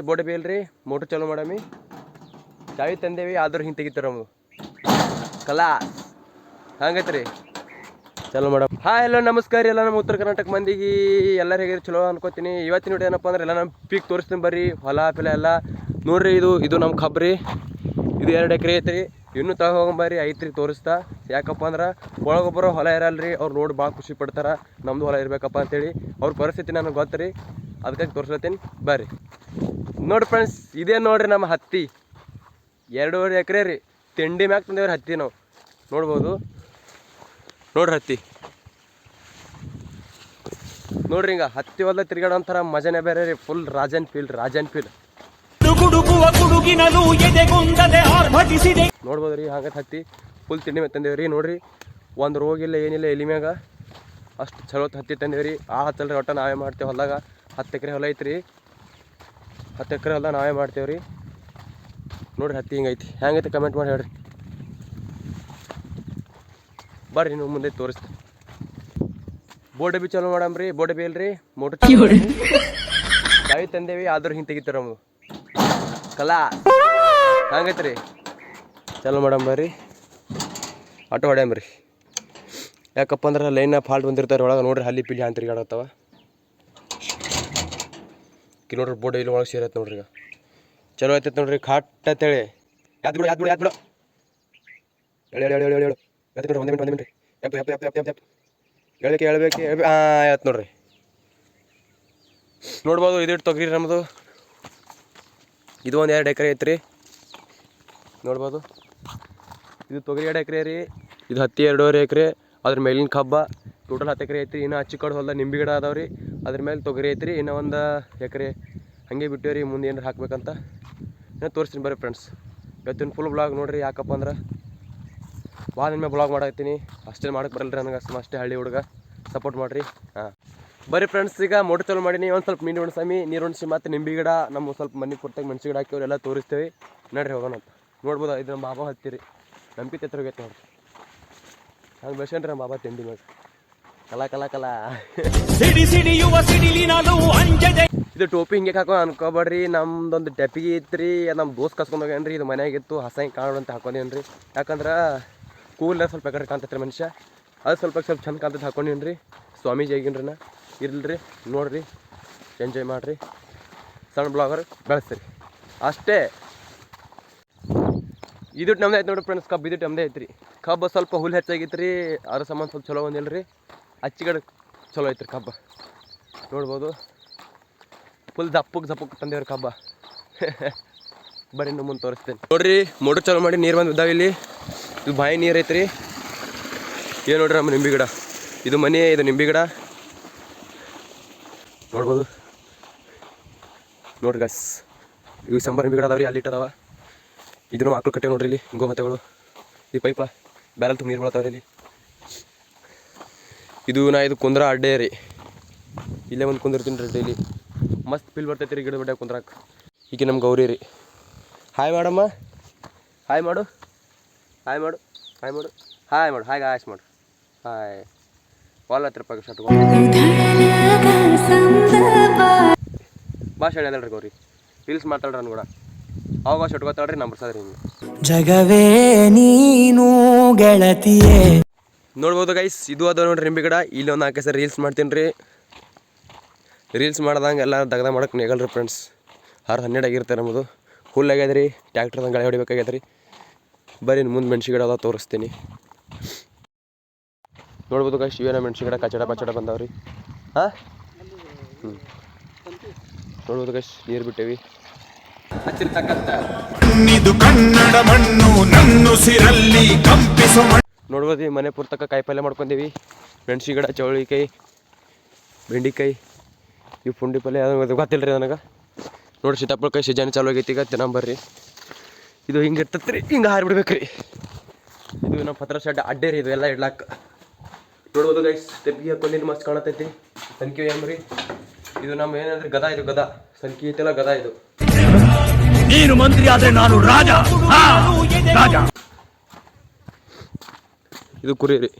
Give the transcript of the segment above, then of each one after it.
ಬೋಡೆ ಬೇಲ್ರಿ motor ಚಾಲೂ ಮಾಡಮಿ ಚಾವಿ ತಂದೇವಿ ಆದ್ರೂ ಹಿಂಗೆ ತೆಗಿತಾರ ಕಲಾ ಹಂಗೈತ್ರಿ ಚಲೋ ಮೇಡಮ್. ಹಾಯ್ ಹಲೋ ನಮಸ್ಕಾರ ಎಲ್ಲ ನಮ್ಮ ಉತ್ತರ ಕರ್ನಾಟಕ ಮಂದಿಗೆ ಎಲ್ಲರೂ ಹೇಗೆ ಚಲೋ ಅನ್ಕೋತೀನಿ. ಇವತ್ತಿನ ನೋಡಿ ಏನಪ್ಪ ಅಂದ್ರೆ ಎಲ್ಲ ನಮ್ಮ ಪೀಕ್ ತೋರಿಸ್ತೀನಿ ಬರ್ರಿ. ಹೊಲ ಪಿಲ ಎಲ್ಲ ನೋಡ್ರಿ. ಇದು ನಮ್ಮ ಕಬ್ರಿ. ಇದು 2 ಎಕರೆ ಐತ್ರಿ. ಇನ್ನೂ ತಗೊಂಬರ್ರಿ ಐತ್ರಿ ತೋರಿಸ್ತಾ. ಯಾಕಪ್ಪ ಅಂದ್ರೆ ಒಳಗೊಬ್ಬರು ಹೊಲ ಇರಲ್ರಿ, ಅವ್ರು ನೋಡಿ ಭಾಳ ಖುಷಿ ಪಡ್ತಾರೆ. ನಮ್ಮದು ಹೊಲ ಇರಬೇಕಪ್ಪ ಅಂತೇಳಿ ಅವ್ರ ಪರಿಸ್ಥಿತಿ ನನಗೆ ಗೊತ್ತು ರೀ, ಅದಕ್ಕಾಗಿ ತೋರಿಸ್ಲತ್ತೀನಿ ಬರ್ರಿ. ನೋಡಿ ಫ್ರೆಂಡ್ಸ್, ಇದೇ ನೋಡ್ರಿ ನಮ್ಮ ಹತ್ತಿ 2.5 ಎಕರೆ ರೀ. ತಿಂಡಿ ಮ್ಯಾಗ ತಂದೇವ್ರಿ ಹತ್ತಿ ನಾವು. ನೋಡ್ಬೋದು ನೋಡ್ರಿ ಹತ್ತಿ ನೋಡ್ರಿ. ಹಿಂಗೆ ಹತ್ತಿ ಹೊಲ ತಿರ್ಗಾಡೋ ಒಂಥರ ಮಜಾನೇ ಬೇರೆ ರೀ. Full Rajan feel. ನೋಡ್ಬೋದು ರೀ. ಹಾಗೆ ಹತ್ತಿ ಫುಲ್ ತಿಂಡಿ ಮ್ಯಾಗ ತಂದೇವ್ರಿ. ನೋಡ್ರಿ ಒಂದು ರೋಗ ಇಲ್ಲ ಏನಿಲ್ಲ ಎಲಿ ಮ್ಯಾಗ. ಅಷ್ಟು ಚಲೋ ಹತ್ತಿ ತಂದೇವ್ರಿ. ಹತ್ತಲ್ರಿ ಒಟ್ಟು ನಾವೇ ಮಾಡ್ತೇವೆ ಹೊಲದಾಗ. 10 ಎಕರೆ ಹೊಲ ಐತ್ರಿ. 10 ಎಕರೆ ಹೊಲ ನಾವೇ ಮಾಡ್ತೇವ್ರಿ. ನೋಡ್ರಿ ಹತ್ತಿ ಹಿಂಗೈತಿ. ಹೆಂಗೈತಿ ಕಮೆಂಟ್ ಮಾಡಿ ಹೇಳ್ರಿ. ಬರ್ರಿ ನೀವು ಮುಂದೆ ತೋರಿಸ್ತೀನಿ. ಬೋಡೆ ಬಿ ಚಲೋ ಮಾಡಮ್ರಿ. ಬೋಡೆ ಬಿ ಇಲ್ರಿ ಮೋಟ್ರ್ ಚಾವಿ ತಂದೇವಿ ಆದ್ರೂ ಹಿಂಗೆ ತೆಗಿತಾರ ಕಲಾ ಹಂಗೈತ್ರಿ. ಚಲೋ ಮಾಡಮ್ ಬರ್ರಿ. ಆಟೋ ಹೊಡ್ಯಾಮ್ರಿ. ಯಾಕಪ್ಪ ಅಂದ್ರೆ ಲೈನ್ ಫಾಲ್ಟ್ ಬಂದಿರ್ತಾರೆ ಒಳಗೆ. ನೋಡ್ರಿ ಹಲ್ಲಿ ಪಿಲ್ಲಿ ಅಂತ ತಿರ್ಗಾಡತ್ತವ. ನೋಡ್ರಿ ಬೋಡೆ ಇಲ್ಲಿ ಒಳಗೆ ಸೇರತ್ತೆ ನೋಡ್ರಿ. ಈಗ ಚಲೋ ಆಯ್ತೈತೆ ನೋಡ್ರಿ. ಖಾಟ್ ಅಂತೇಳಿ ಯಾತ್ ಬಿಡು ಹೇಳು ಒಂದೇ ಮಿನಿಟ್ ಹೇಳ್ಬೇಕು ಆಯ್ತು ನೋಡ್ರಿ. ನೋಡ್ಬೋದು ಇದಿಟ್ಟು ತೊಗರಿ ನಮ್ಮದು. ಇದು ಒಂದು 2 ಎಕರೆ ಐತ್ರಿ. ನೋಡ್ಬೋದು ಇದು ತೊಗರಿ 2 ಎಕರೆ ರೀ. ಇದು ಹತ್ತಿ 2.5 ಎಕರೆ. ಅದ್ರ ಮೇಲಿನ ಕಬ್ಬ ಟೋಟಲ್ 10 ಎಕರೆ ಐತ್ರಿ. ಇನ್ನು ಹಚ್ಚಿ ಕಡೆ ಹೊಲ್ದ ನಿಂಬೆ ಗಿಡ ಅದಾವ್ರಿ. ಅದ್ರ ಮೇಲೆ ತೊಗರಿ ಐತ್ರಿ. ಇನ್ನೂ 1 ಎಕರೆ ಹಾಗೆ ಬಿಟ್ಟೇವ್ರಿ. ಮುಂದೆ ಏನಾರು ಹಾಕ್ಬೇಕಂತ ಇನ್ನೂ ತೋರಿಸ್ತೀನಿ ಬರ್ರಿ ಫ್ರೆಂಡ್ಸ್. ಇವತ್ತಿನ ಫುಲ್ ಬ್ಲಾಗ್ ನೋಡ್ರಿ. ಯಾಕಪ್ಪ ಅಂದ್ರೆ ಭಾಳ ದಿನ ಮೇಲೆ ಬ್ಲಾಗ್ ಮಾಡಾಕ್ತೀನಿ. ಅಷ್ಟೇ ಮಾಡಕ್ಕೆ ಬರಲ್ರಿ ನನಗೆ. ಅಷ್ಟೇ ಹಳ್ಳಿ ಹುಡುಗ, ಸಪೋರ್ಟ್ ಮಾಡಿರಿ. ಹಾಂ ಬರ್ರಿ ಫ್ರೆಂಡ್ಸ್. ಈಗ ಮೋಟ್ರ್ ಚಾಲೂ ಮಾಡೀನಿ. ಒಂದು ಸ್ವಲ್ಪ ನೀರು ಉಣಿಸಿ ಮತ್ತು ನಿಂಬೆ ಗಿಡ ನಮ್ಮ ಸ್ವಲ್ಪ ಮನೆ ಪುರ್ತಾಗ ಮೆಣಸಿ ಗಿಡ ಹಾಕಿವ್ರಿ. ಎಲ್ಲ ತೋರಿಸ್ತೇವೆ ನೋಡ್ರಿ. ಹೋಗೋಣ ಅಂತ. ನೋಡ್ಬೋದು ಇದು ನಮ್ಮ ಬಾಬಾ ಹತ್ತಿರಿ. ನಂಬಿಕೆ ಎತ್ತರ ಹೋಗೈತೆ ನೋಡ್ರಿ. ಹಂಗೆ ಬೆಳ್ಸ್ಕೊಂಡ್ರಿ ನಮ್ಮ ಬಾಬಾ ತಿಂಡಿ ಮ್ಯಾಗ. ಕಲಾ ಇದು ಟೋಪಿ ಹಿಂಗೆ ಹಾಕೋ ಅನ್ಕೋಬೇಡ್ರಿ. ನಮ್ದೊಂದು ಟೆಪಿಗೆ ಐತ್ರಿ. ನಮ್ಮ ದೋಸ್ತ್ ಕಸ್ಕೊಂಡು ಹೋಗ್ಯಾನ್ರಿ. ಇದು ಮನೆಯಾಗಿತ್ತು ಹಸಂಗೆ ಕಾಣೋದು ಅಂತ ಹಾಕೊಂಡೇನ್ರಿ. ಯಾಕಂದ್ರೆ ಕೂಲ್ ಸ್ವಲ್ಪ ಕಡೆ ಕಾಣ್ತೈತ್ರಿ ಮನುಷ್ಯ. ಅದು ಸ್ವಲ್ಪ ಚಂದ ಕಾಣ್ತೈತೆ ಹಾಕೊಂಡೇನ್ರಿ. ಸ್ವಾಮೀಜಿ ಆಗಿನ್ರಿ ನಾ. ಇರ್ಲಿ ನೋಡ್ರಿ, ಎಂಜಾಯ್ ಮಾಡಿರಿ. ಸಣ್ಣ ಬ್ಲಾಗರ್ ಬೆಳೆಸ್ತೀರಿ ಅಷ್ಟೇ. ಇದು ನಮ್ದೇ ಐತೆ ನೋಡ್ರಿ ಫ್ರೆಂಡ್ಸ್. ಕಬ್ಬು ಇದು ನಮ್ದೇ ಐತ್ರಿ. ಕಬ್ಬು ಸ್ವಲ್ಪ ಹುಲ್ಲು ಹೆಚ್ಚಾಗಿತ್ತು ರೀ. ಅದ್ರ ಸಂಬಂಧ ಸ್ವಲ್ಪ ಚಲೋ ಬಂದಿಲ್ಲ ರೀ. ಹಚ್ಚಿಗಡೆ ಚಲೋ ಐತ್ರಿ ಕಬ್ಬು. ನೋಡ್ಬೋದು ಫುಲ್ ದಪ್ಪಕ್ಕೆ ತಂದೇವ್ರಿ ಕಬ್ಬ. ಬರೀ ಮುಂದೆ ತೋರಿಸ್ತೇನೆ ನೋಡ್ರಿ. ಮೋಟ್ರ್ ಚಾಲೂ ಮಾಡಿ ನೀರು ಬಂದು ಇದ್ದಾವೆ ಇಲ್ಲಿ. ಇದು ಬಾಯಿ ನೀರು ಐತ್ರಿ. ಏನು ನೋಡ್ರಿ ನಮ್ಮ ನಿಂಬೆ ಗಿಡ. ಇದು ಮನೆ, ಇದು ನಿಂಬೆ ಗಿಡ ನೋಡ್ಬೋದು. ನೋಡ್ರಿ ಗಸ್, ಇವು ಸಂಬಾರ ನಿಂಬೆ ಗಿಡ ಅದಾವ್ರಿ. ಅಲ್ಲಿ ಇಟ್ಟದಾವ. ಇದನ್ನು ಆಕಳು ಕಟ್ಟೆ ನೋಡ್ರಿ. ಇಲ್ಲಿ ಗೋಮತೆಗಳು. ಈ ಪೈಪ ಬ್ಯಾರಲ್ ತುಂಬ ನೀರು ಬೀಳ್ತಾವ್ರಿ ಇಲ್ಲಿ. ಇದು ಕುಂದ್ರ ಅಡ್ಡೆ ರೀ. ಇಲ್ಲೇ ಒಂದು ಕುಂದಿರ್ತೀನಿ ರೀ ಡೈಲಿ. ಮಸ್ತ್ ಫೀಲ್ ಬರ್ತೈತೆ ರೀ ಗಿಡ ಬಿಟ್ಟಾಗ ಕುಂದ್ರಾಕ. ಈಗ ನಮ್ಮ ಗೌರಿ ರೀ. ಹಾಯ್ ಮಾಡಮ್ಮ. ಹಾಯ್ ಮಾಡು. ಹಾಯ್ ಗಾಯ್ಸ್ ಮಾಡು. ಹಾಯ್ ವಾಲ್ ಹತ್ರ ರೂಪಾಯಿ ಶರ್ಟ್ ಭಾಷೆ ಹೇಳ್ರಿ ಗೌರಿ. ರೀಲ್ಸ್ ಮಾಡ್ತಾಳ್ರಿ ನಾನು ಕೂಡ. ಅವಾಗ ಶರ್ಟ್ ಗೊತ್ತಾಳ್ರಿ ನಂಬರ್ ಸಾದ್ರಿ. ಹಿಂಗೆ ಜಗವೇ ನೀನು ಗೆಳತಿಯೇ. ನೋಡ್ಬೋದು ಗೈಸ್. ಇದು ಅದ ನೋಡ್ರಿ ನಿಂಬೆ ಗಿಡ. ಇಲ್ಲಿ ಒಂದು 4 ಸರಿ ರೀಲ್ಸ್ ಮಾಡ್ತೀನಿ ರೀ. ರೀಲ್ಸ್ ಮಾಡ್ದಂಗೆ ಎಲ್ಲ ದಗದ ಮಾಡಕ್ಕೆ ನೆಗಲ್ರಿ ಫ್ರೆಂಡ್ಸ್. 12 ಆಗಿರ್ತಾರೆ ನಮ್ಮದು. ಫುಲ್ ಆಗ್ಯದ್ರಿ. ಟ್ಯಾಕ್ಟರ್ದಂಗೆ ಗಾಳಿ ಹೊಡಿಬೇಕಾಗ್ಯದ್ರಿ. ಬರೀ ಮುಂದೆ ಮೆಣ್ಸಿ ಗಿಡ ಅದ ತೋರಿಸ್ತೀನಿ. ನೋಡ್ಬೋದು ಗೈಸ್. ಇವೇನೋ ಮೆಣ್ಸಿ ಗಿಡ ಕಚಡ ಬಂದಾವ್ರಿ. ಹಾಂ ನೋಡ್ಬೋದು ಗೈಸ್. ನೀರು ಬಿಟ್ಟೇವಿ. ನೋಡ್ಬೋದು ಈ ಮನೆ ಪುರ್ತಕ ಕಾಯಿ ಪಲ್ಯ ಮಾಡ್ಕೊಂಡೀವಿ. ಮೆಣ್ಸಿ ಗಿಡ, ಚೌಳಿಕಾಯಿ, ಬೆಂಡಿಕಾಯಿ, ಇವು ಪುಂಡಿ ಪಲ್ಯ ಅದು ಗೊತ್ತಿಲ್ಲ ರೀ ನನಗೆ. ನೋಡಿ ಸೀತಾಪಳ ಕಾಯಿ ಸೀಜನ್ ಚಾಲು ಆಗೈತಿ. ಈಗ ತಿನ್ನಂಬರ್ರಿ. ಇದು ಹಿಂಗೆ ಇರ್ತೈತೆ ರೀ. ಹಿಂಗೆ ಹಾರಿಬಿಡ್ಬೇಕು ರೀ. ಇದು ನಮ್ಮ ಪತ್ರ ಶೆಡ್ ಅಡ್ಡೆ ರೀ. ಇದು ಎಲ್ಲ ಇಡ್ಲಾಕ. ನೋಡ್ಬೋದು ಗೈಸ್. ತೆಪ್ಪಿಗೆ ಹಾಕೊಂಡಿದ್ದು ಮಸ್ತ್ ಕಾಣತೈತಿ. ಸಂಖ್ಯೆ ಏನ್ರಿ. ಇದು ನಮ್ಮ ಏನಂದ್ರೆ ಗದ. ಇದು ಗದ ಸಂಖ್ಯೆ ಐತೆಲ್ಲ ಗದ. ಇದು ನೀನು ಮಂತ್ರಿ ಆದ್ರೆ ನಾನು ರಾಜ. ಇದು ಕುರಿ ರೀ.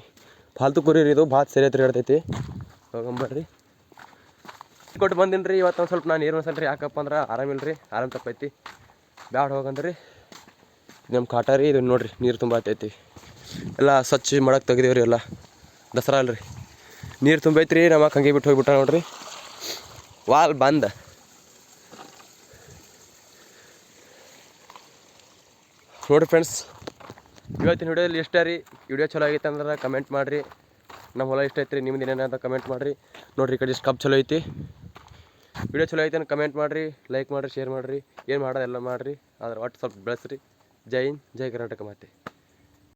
ಫಾಲ್ತು ಕುರಿ ರೀ. ಇದು ಭಾಳ ಸರಿ ಹತ್ರ ಹೇಳ್ತೈತಿ. ಹೋಗಂಬರ್ರಿ. ಕೊಟ್ಟು ಬಂದೀನಿ ರೀ. ಇವತ್ತು ಒಂದು ಸ್ವಲ್ಪ ನಾನು ನೀರು ಅನ್ಸಲ್ಲ ರೀ. ಯಾಕಪ್ಪ ಅಂದ್ರೆ ಆರಾಮಿಲ್ಲ ರೀ, ಆರಾಮ್ ತಪ್ಪೈತಿ. ಬ್ಯಾಡ ಹೋಗಂದ್ರಿ ನಮ್ಮ ಕಾಟ ರೀ. ಇದು ನೋಡಿರಿ ನೀರು ತುಂಬ ಆತೈತಿ. ಎಲ್ಲ ಸ್ವಚ್ಛ ಮಾಡಕ್ಕೆ ತೆಗ್ದೇವ್ರಿ. ಎಲ್ಲ ದಸರಾ ಅಲ್ರಿ, ನೀರು ತುಂಬೈತ್ರಿ. ನಮ್ಮ ಹಂಗೆ ಬಿಟ್ಟು ಹೋಗ್ಬಿಟ್ಟ ನೋಡ್ರಿ. ವಾಲ್ ಬಂದ. ನೋಡಿರಿ ಫ್ರೆಂಡ್ಸ್, ಇವತ್ತಿನ ವಿಡಿಯೋದಲ್ಲಿ ಇಷ್ಟ ರೀ. ವಿಡಿಯೋ ಚಲೋ ಆಗೈತೆ ಅಂದ್ರೆ ಕಮೆಂಟ್ ಮಾಡಿರಿ. ನಮ್ಮ ಹೊಲ ಇಷ್ಟ ಐತ್ರಿ, ನಿಮ್ದು ಏನೇನು ಅಂತ ಕಮೆಂಟ್ ಮಾಡಿರಿ. ನೋಡಿರಿ ಈ ಕಡೆ ಇಷ್ಟು ಕಬ್ಬು ಚಲೋ ಐತಿ. ವಿಡಿಯೋ ಚಲೋ ಐತೆ ಅಂತ ಕಮೆಂಟ್ ಮಾಡಿರಿ, ಲೈಕ್ ಮಾಡಿರಿ, ಶೇರ್ ಮಾಡಿರಿ. ಏನು ಮಾಡೋದೆಲ್ಲ ಮಾಡಿರಿ. ಆದ್ರೆ ಒಟ್ಟು ಸ್ವಲ್ಪ ಬೆಳೆಸ್ರಿ. ಜೈ ಹಿಂದ್, ಜೈ ಕರ್ನಾಟಕ ಮಾತೆ.